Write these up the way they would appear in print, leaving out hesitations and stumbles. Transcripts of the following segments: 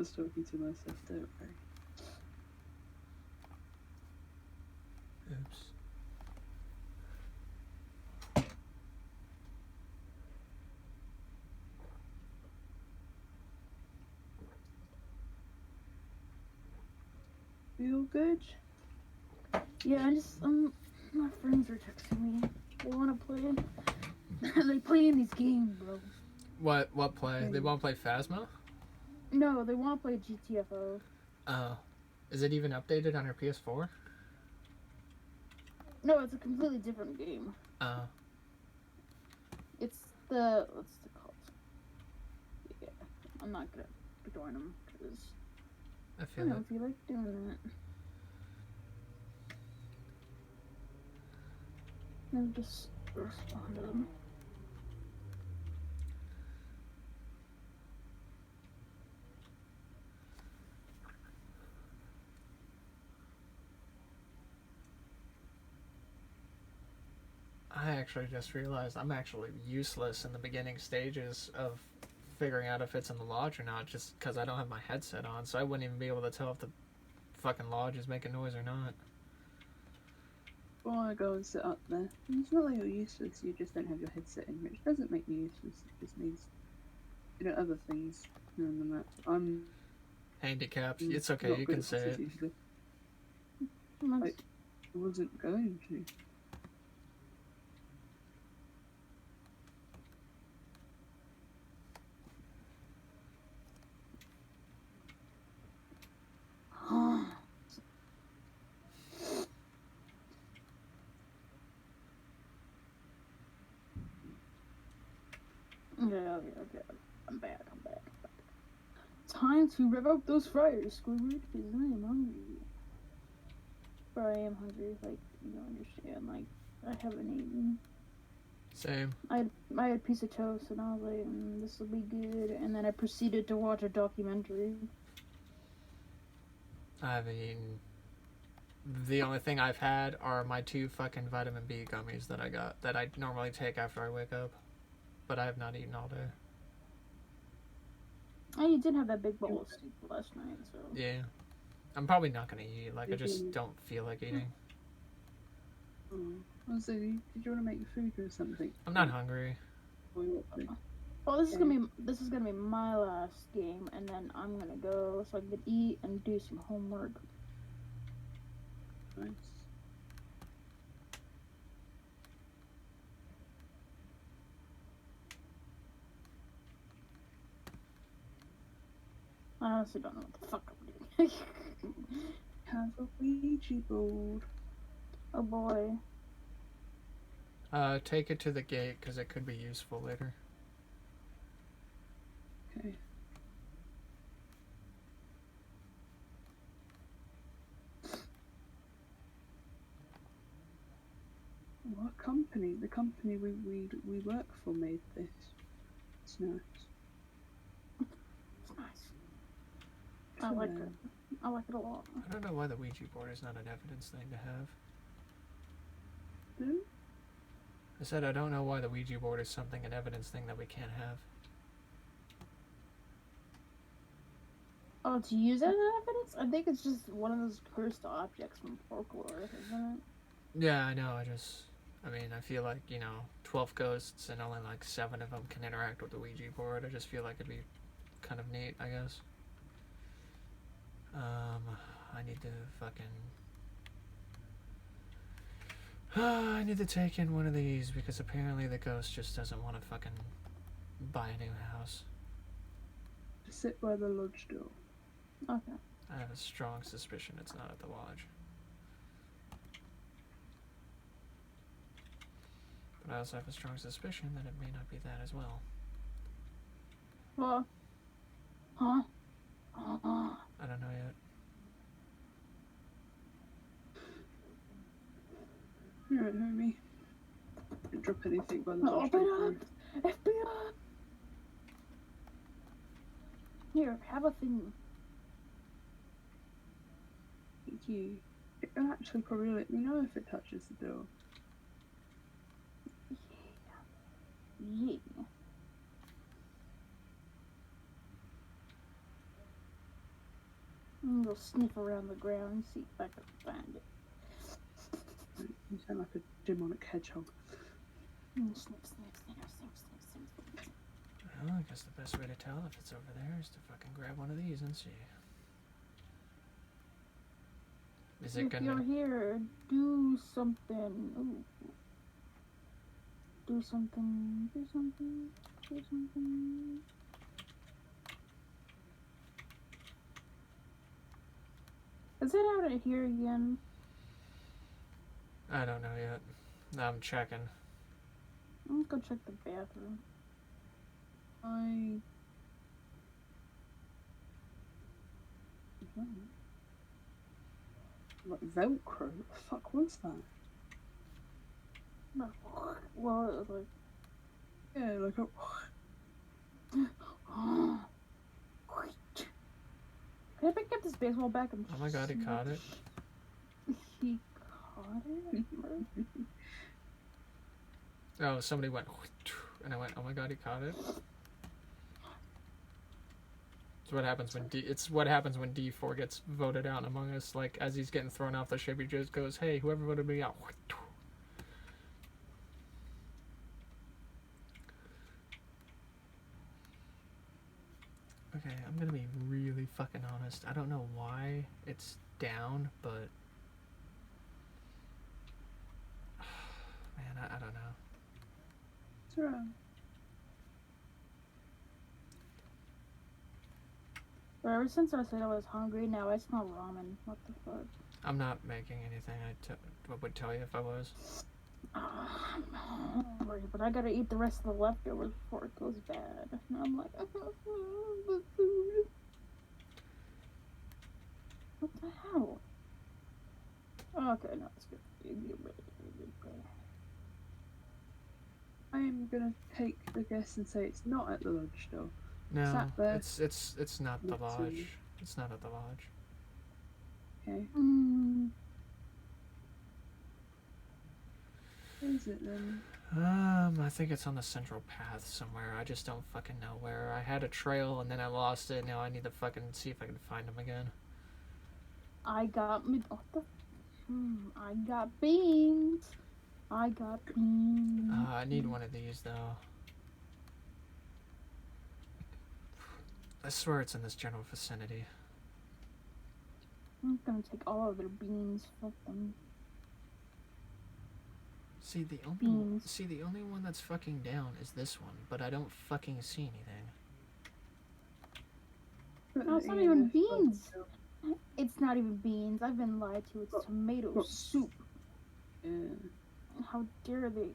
was talking to myself, don't worry. Oops. You good? Yeah, I just my friends are texting me. They want to play. They play in these games, bro. What play? They want to play Phasmo? No, they want to play GTFO. Oh. Is it even updated on your PS4? No, it's a completely different game. Oh. It's the what's it called? Yeah, I'm not gonna join them because I I feel don't it. feel like doing that. Let me just respond to them. I actually just realized I'm actually useless in the beginning stages of figuring out if it's in the lodge or not, just because I don't have my headset on, so I wouldn't even be able to tell if the fucking lodge is making noise or not. Well, I go and sit up there. It's not like you're useless, you just don't have your headset in, which doesn't make you useless, it just means other things on the map. I'm Handicapped. It's okay, not you good can at say this it. usually. I wasn't going to. Okay. I'm back. Time to rev up those fryers, Squidward, because I am hungry. Or I am hungry, like, you don't understand, like, I haven't eaten. Same. I had a piece of toast, and I was like, this will be good, and then I proceeded to watch a documentary. I haven't eaten. The only thing I've had are my 2 fucking vitamin B gummies that I got, that I normally take after I wake up. But I have not eaten all day. Oh, you did have that big bowl of soup last night, so... Yeah. I'm probably not gonna eat. Like, I just don't feel like eating. Oh, so did you want to make food or something? I'm not hungry. Well, this is gonna be my last game, and then I'm gonna go so I can eat and do some homework. Nice. I honestly don't know what the fuck I'm doing. Have a Ouija board. Oh boy. Take it to the gate, because it could be useful later. Okay. What company? The company we work for made this. It's nice. It's nice. I like it. I like it a lot. I don't know why the Ouija board is not an evidence thing to have. Hmm? I said I don't know why the Ouija board is an evidence thing that we can't have. Oh, to use as evidence? I think it's just one of those cursed objects from folklore, isn't it? Yeah, I know. I mean, I feel like, 12 ghosts and only like 7 of them can interact with the Ouija board. I just feel like it'd be kind of neat, I guess. I need to fucking... I need to take in one of these because apparently the ghost just doesn't want to fucking buy a new house. Sit by the lodge door. Okay. I have a strong suspicion it's not at the lodge. But I also have a strong suspicion that it may not be that as well. Well. Huh? I don't know yet. Alright, homie. Don't drop anything by the No, lodge open door. up! FBI! Here, have a thing. Thank you. It'll actually probably let me know if it touches the door. Yeah. I'm gonna go sniff around the ground and see if I can find it. You sound like a demonic hedgehog. Sniff, sniff, sniff, sniff, sniff, sniff. Well, I guess the best way to tell if it's over there is to fucking grab one of these and see. Is it If gonna... you're here, do something. Ooh. Do something. Do something. Do something. Is it out of here again? I don't know yet. I'm checking. I'm gonna go check the bathroom. Like Velcro? What the fuck was that? Well, it was like. Yeah, like a. Can I pick up this baseball bat? Oh my god, he caught it. He caught it? Oh, somebody went... And I went, oh my god, he caught it. It's what happens when D4 gets voted out among us. Like, as he's getting thrown off the ship, he just goes, hey, whoever voted me out. Okay, I'm gonna be really fucking honest. I don't know why it's down, but... Man, I don't know. What's wrong? But ever since I said I was hungry, now I smell ramen. What the fuck? I'm not making anything. I would tell you if I was. I'm hungry, but I gotta eat the rest of the leftovers before it goes bad. And I'm like, the food. What the hell? Okay, no, it's good. I am gonna take the guess and say it's not at the lodge though. No, there. it's not the lodge. It's not at the lodge. Okay. Where is it then? I think it's on the central path somewhere. I just don't fucking know where. I had a trail and then I lost it. Now I need to fucking see if I can find them again. I got me. What the? I got beans. I got beans. I need one of these though. I swear it's in this general vicinity. I'm gonna take all of their beans. Fuck them. See the only one that's fucking down is this one, but I don't fucking see anything. No, it's not even beans. It's not even beans. I've been lied to. It's tomato soup. Yeah. How dare they?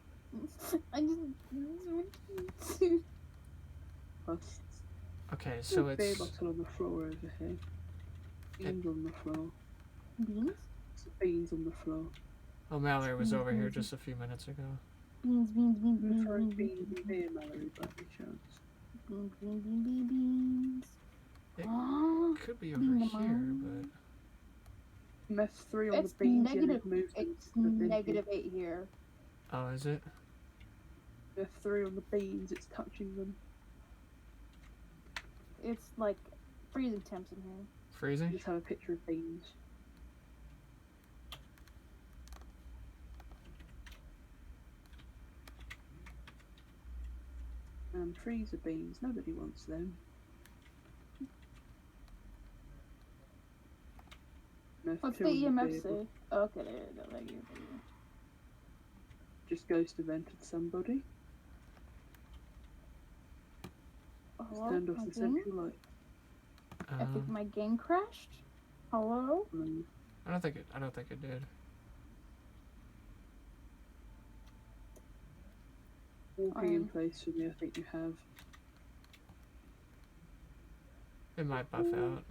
I just. Okay, so it's... beer bottle on the floor over here. Beans on the floor. Beans? Beans on the floor. Oh, Mallory was over here just a few minutes ago. Beans. Beans and beer, Mallory, by any chance. Beans. It could be over here, but... F3 on It's the beans, negative. It's -8 here. Oh, is it? F3 on the beans, it's touching them. It's like freezing temps in here. Freezing? Just have a picture of beans. Freezer beans, nobody wants them. What's the EMF say? Okay, there you go. Just ghost evented somebody. Hello? Turned off the central light. I think my game crashed. Hello? I don't think it did. Walking in place for me, I think you have. It might buff out.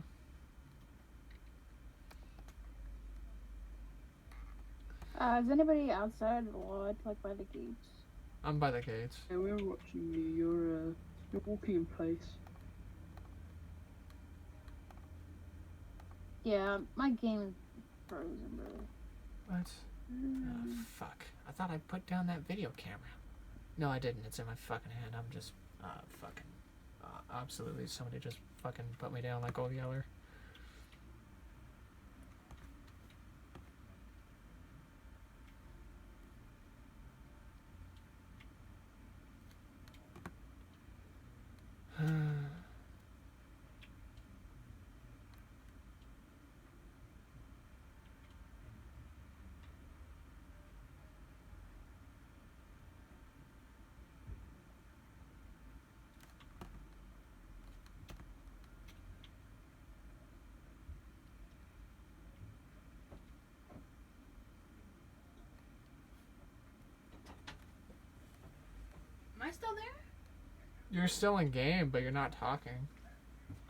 Is anybody outside the lodge, like by the gates? I'm by the gates. Yeah, we're watching you. You're walking in place. Yeah, my game is frozen, bro. What? Oh, fuck. I thought I put down that video camera. No, I didn't. It's in my fucking hand. I'm just, fucking, absolutely somebody just fucking put me down like Old Yeller. still there? You're still in game, but you're not talking.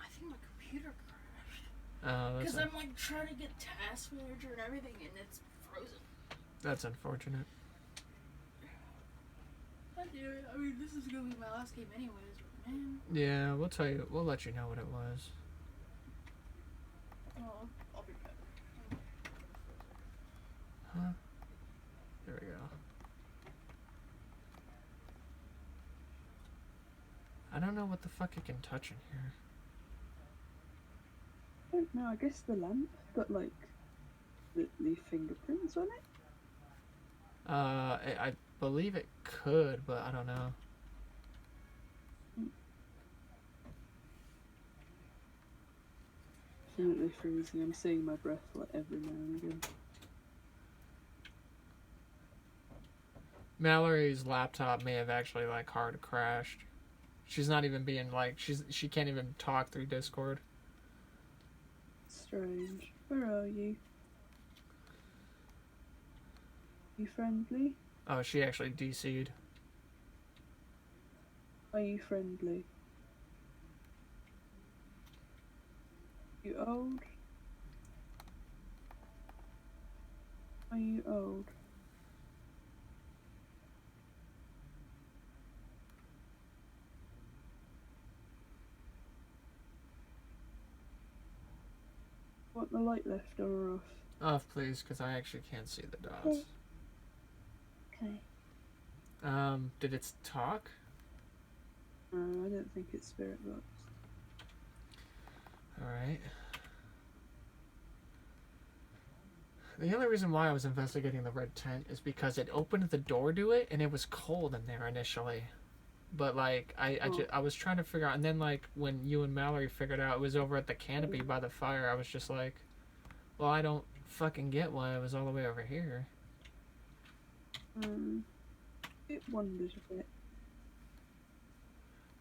I think my computer crashed. Oh, Because I'm like trying to get task manager and everything, and it's frozen. That's unfortunate. I mean, this is gonna be my last game anyways, man. Yeah, we'll tell you. We'll let you know what it was. Oh, I'll be back. Huh? There we go. I don't know what the fuck you can touch in here. I don't know, I guess the lamp, but like the fingerprints on it? I believe it could, but I don't know. Definitely freezing. I'm seeing my breath like every now and again. Mallory's laptop may have actually like hard crashed. She's not even being like she can't even talk through Discord. Strange. Where are you? You friendly? Oh, she actually DC'd. Are you friendly? You old? Are you old? Want the light left or off? Off, please, because I actually can't see the dots. Okay. Did it talk? I don't think it's spirit box. Alright. The only reason why I was investigating the red tent is because it opened the door to it and it was cold in there initially. But like I was trying to figure out, and then like when you and Mallory figured out it was over at the canopy by the fire, I was just like, well, I don't fucking get why it was all the way over here. It wonders a bit.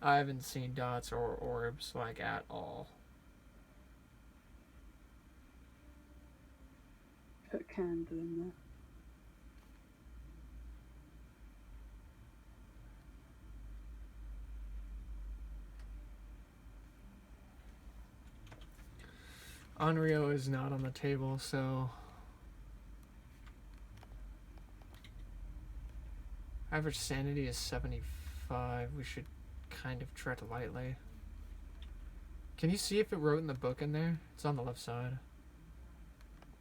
I haven't seen dots or orbs like at all. Put a candle in there. Onryo is not on the table, so average sanity is 75. We should kind of tread lightly. Can you see if it wrote in the book in there? It's on the left side.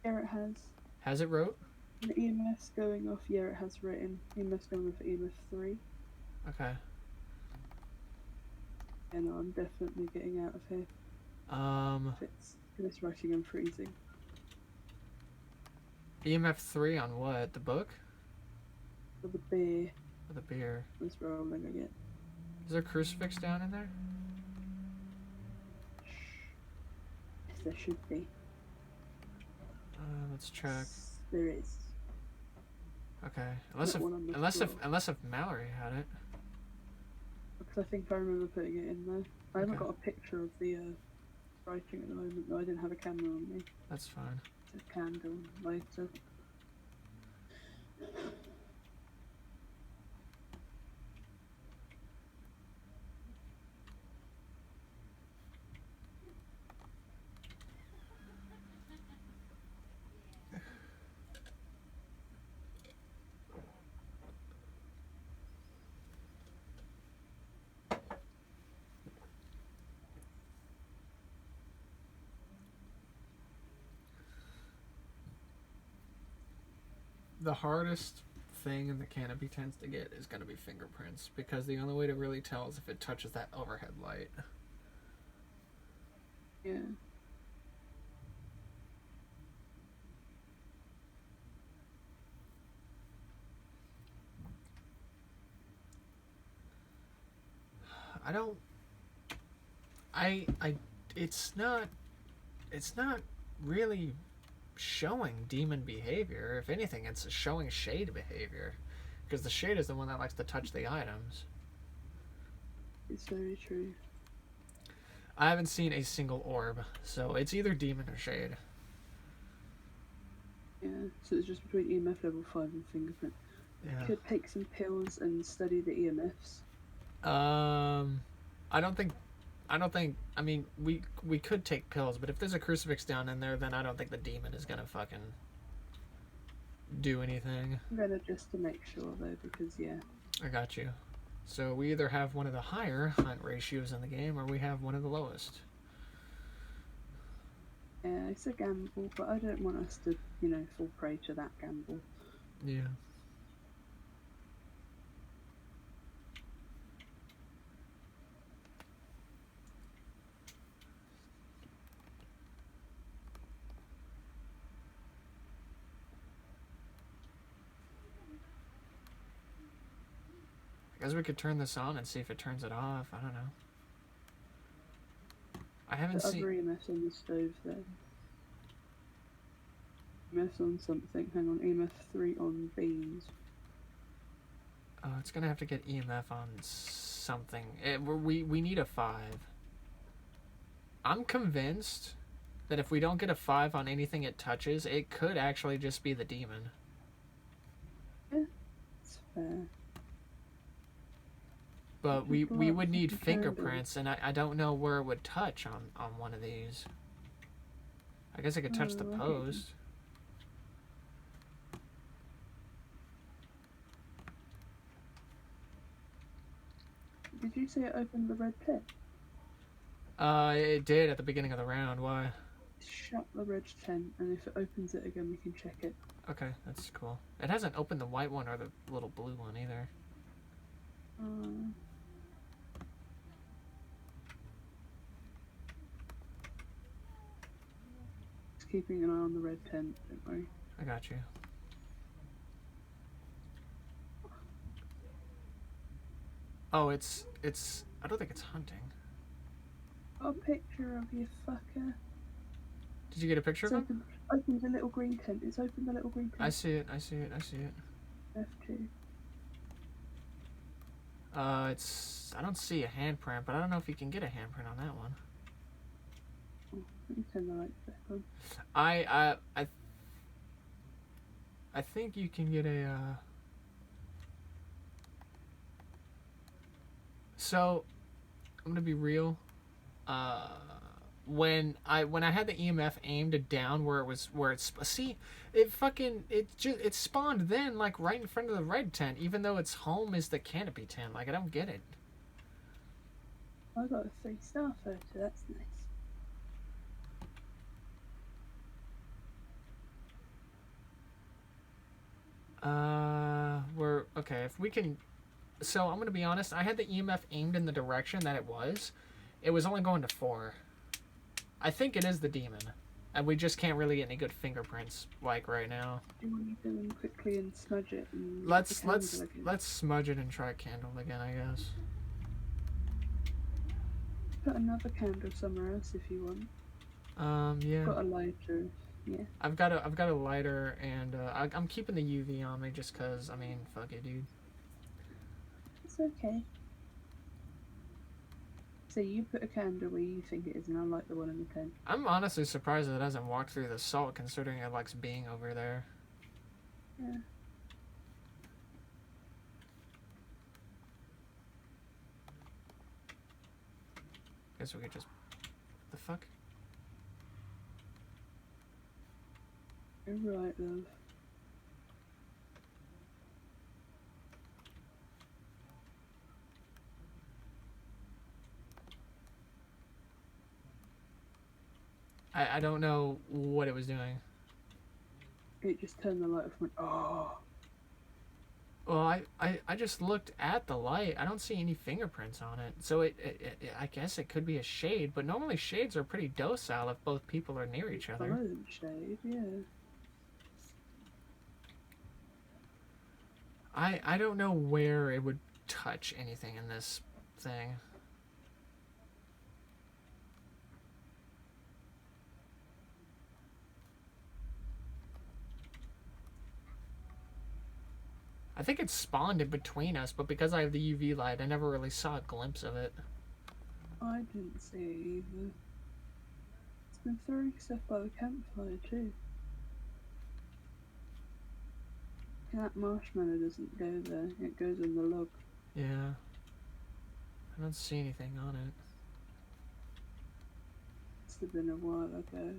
Yeah, it has. Has it wrote? The EMF's going off. Yeah, it has written. EMF's going off at EMF 3. Okay. Yeah, no, I'm definitely getting out of here. If it's writing, I'm freezing. EMF 3 on what? The book? For the beer. Or the beer? It's rolling again. Is there a crucifix down in there? Yes, there should be. Let's check. There is. Okay. Unless if Mallory had it. Because I think I remember putting it in there. I haven't Okay. got a picture of the writing at the moment, though. I didn't have a camera on me. That's fine. A candle later. The hardest thing in the canopy tends to get is going to be fingerprints, because the only way to really tell is if it touches that overhead light. Yeah. It's not really showing demon behavior. If anything, it's showing shade behavior, because the shade is the one that likes to touch the items. It's very true. I haven't seen a single orb, so it's either demon or shade. Yeah, so it's just between EMF level 5 and fingerprint. Yeah. Could take some pills and study the EMFs. I don't think. I mean, we could take pills, but if there's a crucifix down in there, then I don't think the demon is gonna fucking do anything. I'm gonna just to make sure though, because yeah. I got you. So we either have one of the higher hunt ratios in the game, or we have one of the lowest. Yeah, it's a gamble, but I don't want us to, fall prey to that gamble. Yeah. I guess we could turn this on and see if it turns it off. I don't know. I haven't The seen. other EMF's on the stove there. EMF's on something. Hang on, EMF 3 on beans. Oh, it's gonna have to get EMF on something. We need a 5. I'm convinced that if we don't get a 5 on anything it touches, it could actually just be the demon. Yeah, it's fair. But we would need fingerprints, and I don't know where it would touch on one of these. I guess it could touch the post. Did you say it opened the red tent? It did at the beginning of the round. Why? Shut the red tent, and if it opens it again, we can check it. Okay, that's cool. It hasn't opened the white one or the little blue one either. Just keeping an eye on the red tent, don't worry. I got you. Oh, it's. I don't think it's hunting. Got a picture of you, fucker. Did you get a picture of him? Open the little green tent. It's open the little green tent. I see it. F2. It's. I don't see a handprint, but I don't know if you can get a handprint on that one. Oh, let me turn the lights back on. I think you can get a. So, I'm gonna be real. When I had the EMF aimed down where it's see, it spawned then like right in front of the red tent, even though its home is the canopy tent. Like I don't get it. I got a 3-star photo. That's nice. We're okay if we can. So I'm gonna be honest. I had the EMF aimed in the direction that it was. It was only going to 4. I think it is the demon, and we just can't really get any good fingerprints like right now. Do you want to go in quickly and smudge it? And let's smudge it and try a candle again, I guess. Put another candle somewhere else if you want. Yeah. Got a lighter. Yeah. I've got a lighter, and I'm keeping the UV on me just cause. I mean, fuck it, dude. It's okay. So you put a candle where you think it is, and I like the one in the tent. I'm honestly surprised that it hasn't walked through the salt, considering it likes being over there. Yeah. Guess we could just. The fuck? You're right, love. I don't know what it was doing. It just turned the light off and went, oh. Well, I just looked at the light. I don't see any fingerprints on it. So I guess it could be a shade, but normally shades are pretty docile if both people are near each other. Silent shade, yeah. I don't know where it would touch anything in this thing. I think it spawned in between us, but because I have the UV light, I never really saw a glimpse of it. I didn't see it either. It's been throwing stuff by the campfire too. That marshmallow doesn't go there, it goes on the log. Yeah. I don't see anything on it. Must have been a while ago.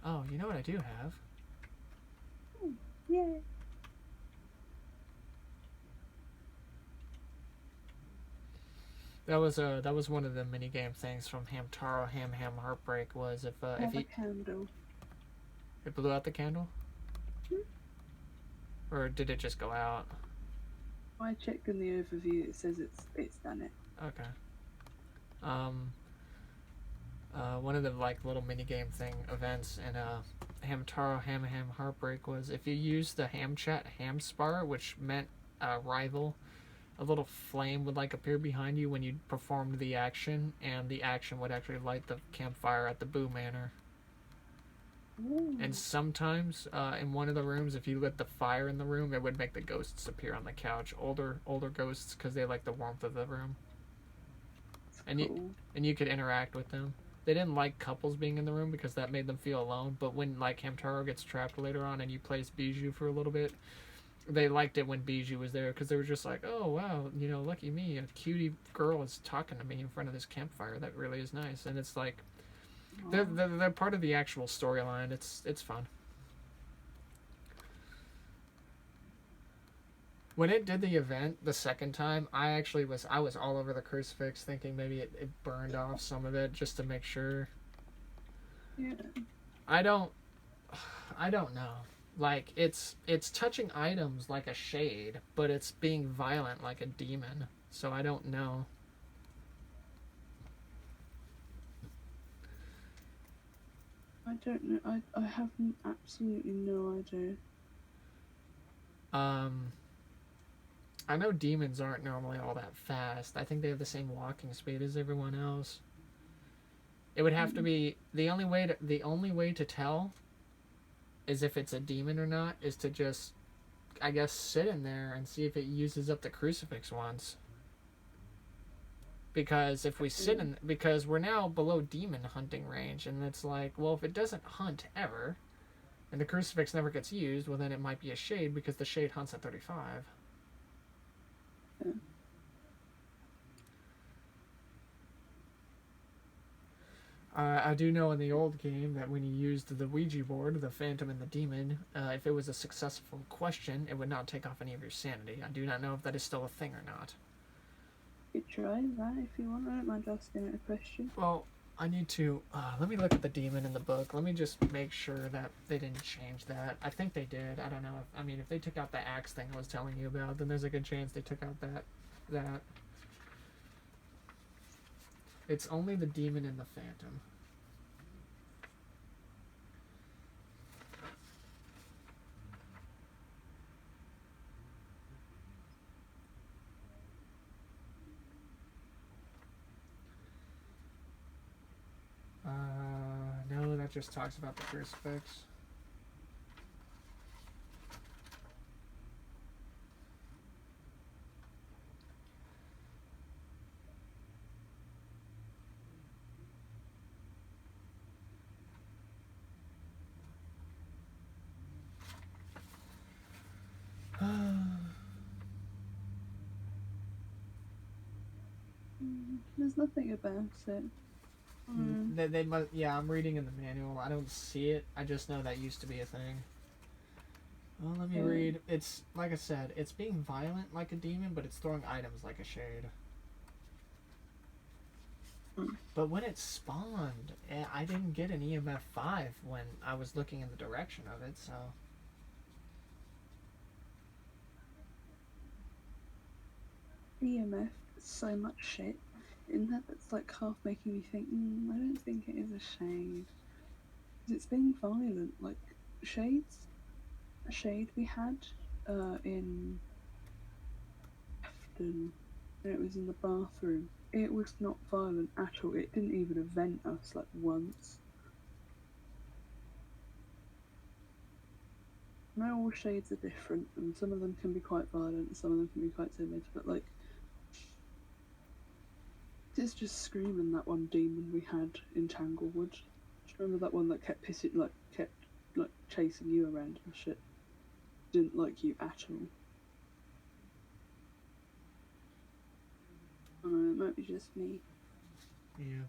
Oh, you know what I do have? Yeah. That was one of the mini game things from Hamtaro Ham Heartbreak was if Have a he candle. it blew out the candle, Hmm? or did it just go out? I checked in the overview. It says it's done it. Okay. Um. One of the like little mini game thing events in Hamtaro Ham Heartbreak was if you use the Ham Chat Ham Spar, which meant rival, a little flame would like appear behind you when you performed the action, and the action would actually light the campfire at the Boo Manor. Ooh. And sometimes in one of the rooms, if you lit the fire in the room, it would make the ghosts appear on the couch. Older ghosts because they like the warmth of the room, and Cool. you could interact with them. They didn't like couples being in the room because that made them feel alone. But when like Hamtaro gets trapped later on and you place Bijou for a little bit, they liked it when Bijou was there because they were just like, oh wow, you know, lucky me, a cutie girl is talking to me in front of this campfire. That really is nice. And it's like they're part of the actual storyline. It's fun. When it did the event the second time, I was all over the crucifix thinking maybe it burned off some of it just to make sure. Yeah. I don't know. Like it's touching items like a shade, but it's being violent like a demon. So I don't know. I don't know. I have absolutely no idea. I know demons aren't normally all that fast. I think they have the same walking speed as everyone else. It would have to be the only way to tell is if it's a demon or not is to just, I guess, sit in there and see if it uses up the crucifix once. Because if we sit in, because we're now below demon hunting range, and it's like, well, if it doesn't hunt ever, and the crucifix never gets used, well, then it might be a shade because the shade hunts at 35. Yeah. I do know in the old game that when you used the Ouija board, the Phantom and the Demon, if it was a successful question, it would not take off any of your sanity. I do not know if that is still a thing or not. You try that if you want. I don't mind asking it a question. Well, I need to... let me look at the Demon in the book. Let me just make sure that they didn't change that. I think they did. I don't know. If they took out the axe thing I was telling you about, then there's a good chance they took out that. It's only the Demon and the Phantom. No, that just talks about the crucifix. There's nothing about it. They must, yeah, I'm reading in the manual. I don't see it. I just know that used to be a thing. Well, let me read. It's, like I said, it's being violent like a demon, but it's throwing items like a shade. But when it spawned, I didn't get an EMF 5 when I was looking in the direction of it, so... EMF, so much shit in that's like half making me think, I don't think it is a shade. It's being violent, like shades. A shade we had in Afton, and it was in the bathroom. It was not violent at all. It didn't even event us like once. No, all shades are different, and some of them can be quite violent, and some of them can be quite timid, but like it's just screaming that one demon we had in Tanglewood. Do you remember that one that kept chasing you around and shit? Didn't like you at all. I don't know, it might be just me. Yeah.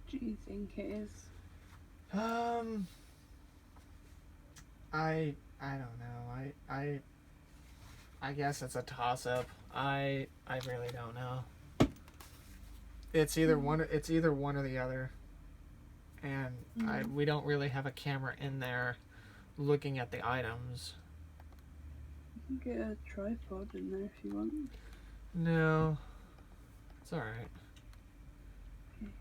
Do you think it is? I don't know. I guess it's a toss up. I really don't know. It's either one or the other. And we don't really have a camera in there looking at the items. You can get a tripod in there if you want. No. It's alright. Okay.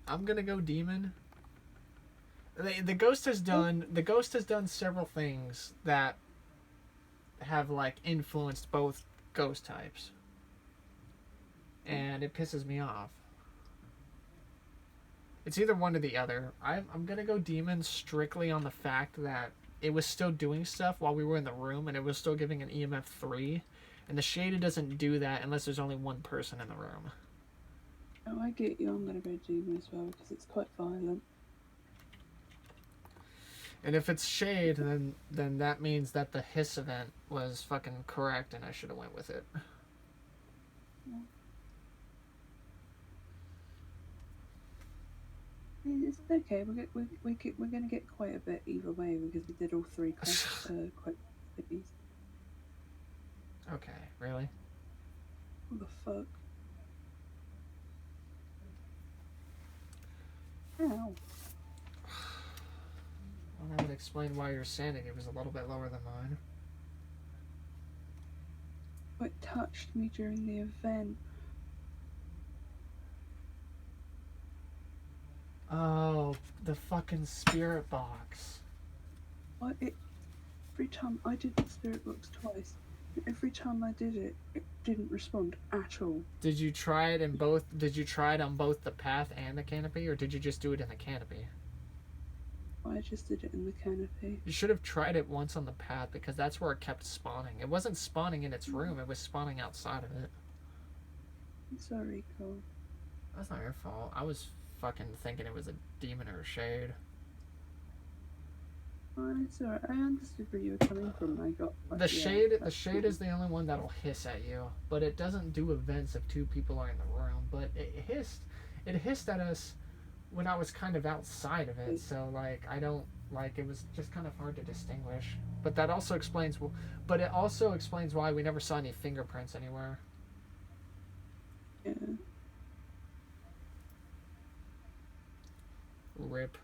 I'm gonna go demon. The ghost has done several things that have like influenced both ghost types, and it pisses me off. It's either one or the other. I'm gonna go demon strictly on the fact that it was still doing stuff while we were in the room, and it was still giving an EMF 3, and the shaded doesn't do that unless there's only one person in the room. Oh, I get you. I'm gonna go demon as well because it's quite violent. And if it's shade, then that means that the hiss event was fucking correct, and I should have went with it. Yeah. It's okay. We're gonna get quite a bit either way because we did all three quite biggies. Okay, really? What the fuck? Ow. Well, that would explain why your sanity was a little bit lower than mine. It touched me during the event. Oh, the fucking spirit box. Every time I did the spirit box twice, every time I did it, it didn't respond at all. Did you try it in both? Did you try it on both the path and the canopy, or did you just do it in the canopy? I just did it in the canopy. You should have tried it once on the path because that's where it kept spawning. It wasn't spawning in its room; it was spawning outside of it. I'm sorry, Cole. That's not your fault. I was fucking thinking it was a demon or a shade. Oh, it's alright. I understood where you were coming from. I got The shade is the only one that'll hiss at you, but it doesn't do events if two people are in the room. But it hissed at us when I was kind of outside of it. So like I don't like it was just kind of hard to distinguish. But that also explains. But it also explains why we never saw any fingerprints anywhere. Yeah. Rip.